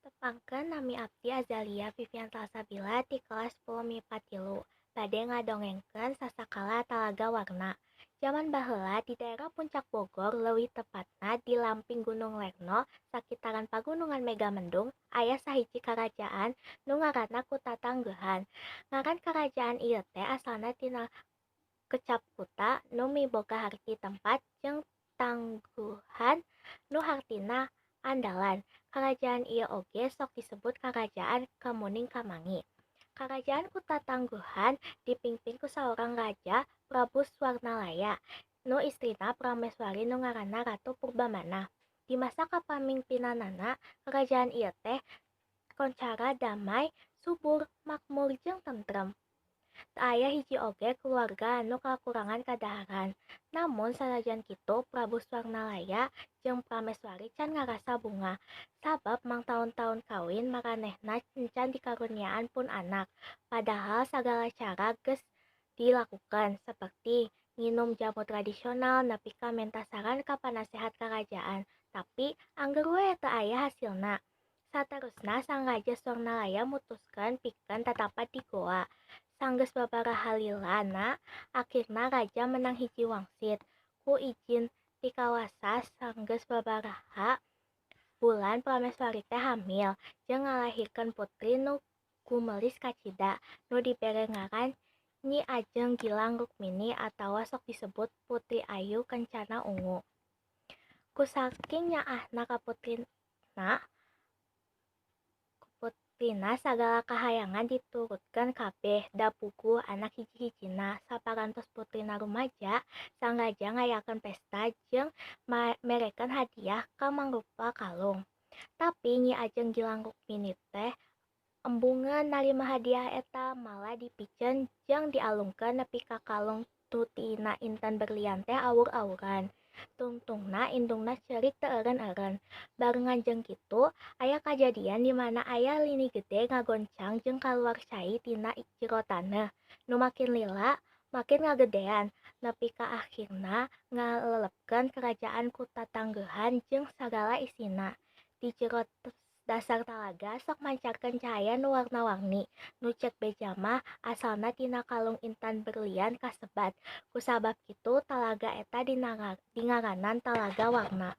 Tepangkeun nami abdi Azalia Vivian Salsabila ti kelas 10 MIPA 3. Bade ngadongengkeun Sasakala Talaga Warna. Zaman baheula di daerah Puncak Bogor leuwih tepatna di lamping Gunung Lerno sakitaran Pagunungan Megamendung aya sahiji karajaan nu ngaranna Kutatangguhan. Ngaran karajaan ieu teh asalna tina kecap kuta nu miboga harti tempat jeung tangguhan nu hartina andalan. Karajaan ieu oge sok disebut Karajaan Kemuning Kamangi. Karajaan Kutatangguhan dipimpin ku saurang raja Prabu Swarnalaya nu istrina Prameswari nu ngaranna Ratu Purbamana. Di masa kapamimpinanana kerajaan ieu teh koncara damai, subur, makmur jeung tentrem. Teu aya hiji oge keluarga anu kakurangan kadaharan. Namun sanajan kitu Prabu Swarnalaya jeung Prameswari can ngarasa bunga. Sabab mangtaun-taun kawin maranehna encan dikaruniaan pun anak. Padahal sagala cara geus dilakukan seperti nginum jamu tradisional nepi ka menta saran ka panasehat karajaan. Tapi angger we teu aya hasilna. Saterusna sang Raja Swarnalaya mutuskeun pikeun tatapat di goa. Sanggeus babaraha lilana, akhirna raja menang hiji wangsit. Ku izin ti kawasa sanggeus babaraha bulan Prameswari teh hamil jeung ngalahirkeun putri nu gumelis kacida nu dibere ngaran Nyi Ajeng Gilang Rukmini atawa sok disebut Putri Ayu Kencana Ungu. Ku saking nyaahna ka putrina sagala kahayangan diturutkeun kabeh da puguh anak hiji-hijina. Saparantos putrina rumaja, sang raja ngayakeun pesta jeung merekeun hadiah ka mangrupa kalung. Tapi Nyi Ajeng Gilang Rukmini teh embungeun narima hadiah eta, malah dipiceun jeung dialungkeun nepi ka kalung tu tina inten berlian teh awur-awuran. Tungtungna indungna ceurik teu eureun-eureun. Barengan jeung kitu, aya kajadian di mana aya lini gede ngagoncang jeung kaluar cai tina jero taneuh. Nu makin lila, makin ngagedean, nepi ka akhirna ngalelepkeun kerajaan Kutatangguhan jeung sagala isina. Di jero dasar talaga sok mancarkeun cahaya nu warna-warni. Nu ceuk beja mah asalna tina kalung intan berlian kasebat. Kusabab kitu talaga eta dingaranan Talaga Warna.